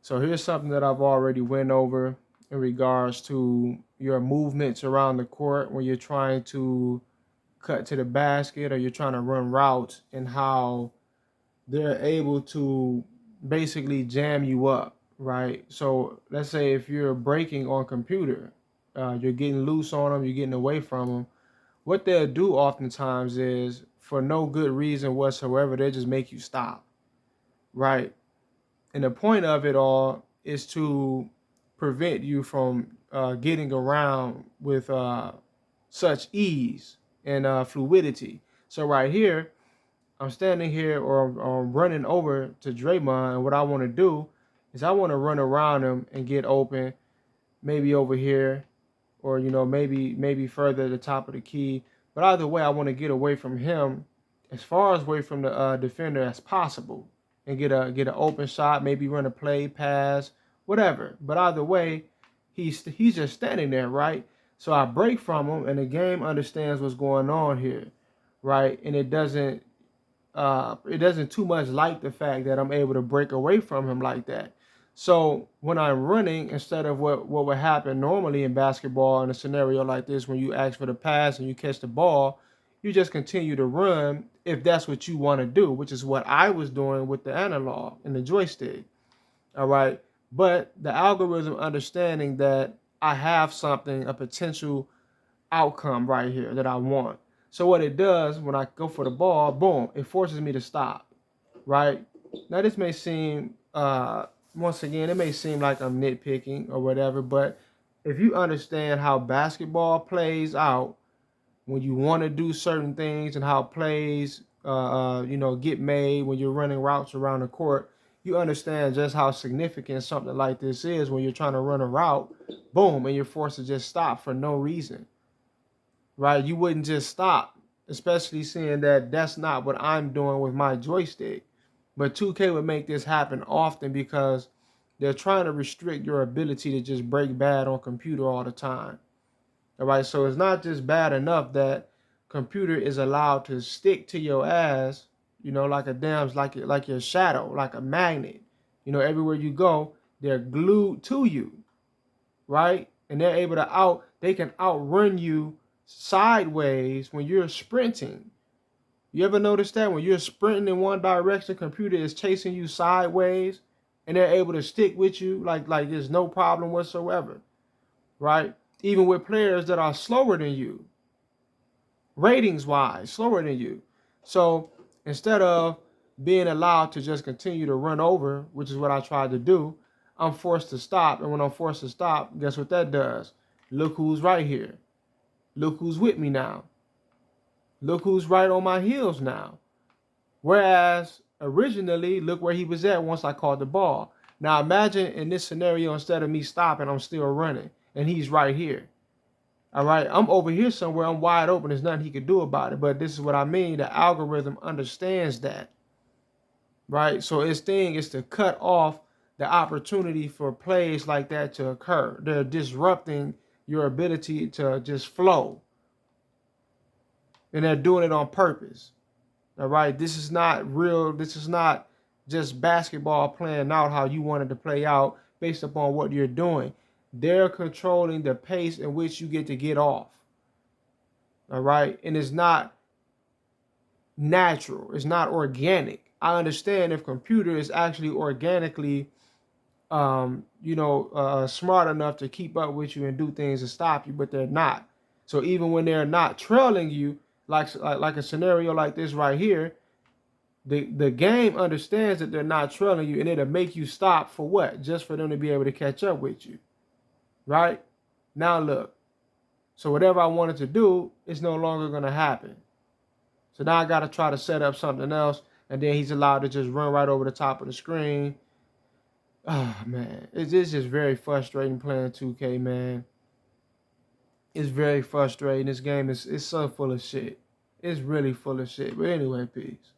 So here's something that I've already went over in regards to your movements around the court when you're trying to cut to the basket or you're trying to run routes, and how they're able to basically jam you up, right? So let's say if you're breaking on computer, you're getting loose on them, you're getting away from them. What they'll do oftentimes is, for no good reason whatsoever, they just make you stop, right? And the point of it all is to prevent you from getting around with such ease and fluidity. So right here, I'm standing here, or running over to Draymond, and what I want to do is I want to run around him and get open, maybe over here, or maybe further at the top of the key. But either way, I want to get away from him, as far as away from the defender as possible, and get an open shot, maybe run a play, pass, whatever. But either way, he's just standing there, right? So I break from him, and the game understands what's going on here, right? And it doesn't too much like the fact that I'm able to break away from him like that. So when I'm running, instead of what would happen normally in basketball in a scenario like this, when you ask for the pass and you catch the ball, you just continue to run if that's what you want to do, which is what I was doing with the analog and the joystick. All right. But the algorithm understanding that I have something, a potential outcome right here that I want. So what it does when I go for the ball, boom, it forces me to stop, right? Now this may seem, once again, it may seem like I'm nitpicking or whatever, but if you understand how basketball plays out when you want to do certain things, and how plays, get made when you're running routes around the court, you understand just how significant something like this is when you're trying to run a route, boom, and you're forced to just stop for no reason, right? You wouldn't just stop, especially seeing that that's not what I'm doing with my joystick. But 2K would make this happen often because they're trying to restrict your ability to just break bad on computer all the time. All right, so it's not just bad enough that computer is allowed to stick to your ass, like a damn, like your shadow, like a magnet. Everywhere you go, they're glued to you, right? And they're able to they can outrun you sideways when you're sprinting. You ever notice that when you're sprinting in one direction, computer is chasing you sideways, and they're able to stick with you like there's no problem whatsoever, right? Even with players that are slower than you, ratings wise, slower than you. So instead of being allowed to just continue to run over, which is what I tried to do, I'm forced to stop. And when I'm forced to stop, guess what that does? Look who's right here. Look who's with me now. Look who's right on my heels now. Whereas originally, look where he was at once I caught the ball. Now imagine in this scenario, instead of me stopping, I'm still running, and he's right here. All right, I'm over here somewhere. I'm wide open. There's nothing he could do about it. But this is what I mean. The algorithm understands that, right? So its thing is to cut off the opportunity for plays like that to occur. They're disrupting your ability to just flow, and they're doing it on purpose. All right, this is not real. This is not just basketball playing out how you wanted to play out based upon what you're doing. They're controlling the pace in which you get off. All right, and it's not natural. It's not organic. I understand if computer is actually organically, smart enough to keep up with you and do things to stop you, but they're not. So even when they're not trailing you, like a scenario like this right here, the game understands that they're not trailing you, and it'll make you stop for what? Just for them to be able to catch up with you, right? Now look, so whatever I wanted to do is no longer going to happen. So now I got to try to set up something else, and then he's allowed to just run right over the top of the screen. Oh, man. It's just very frustrating playing 2K, man. It's very frustrating. This game is so full of shit. It's really full of shit. But anyway, peace.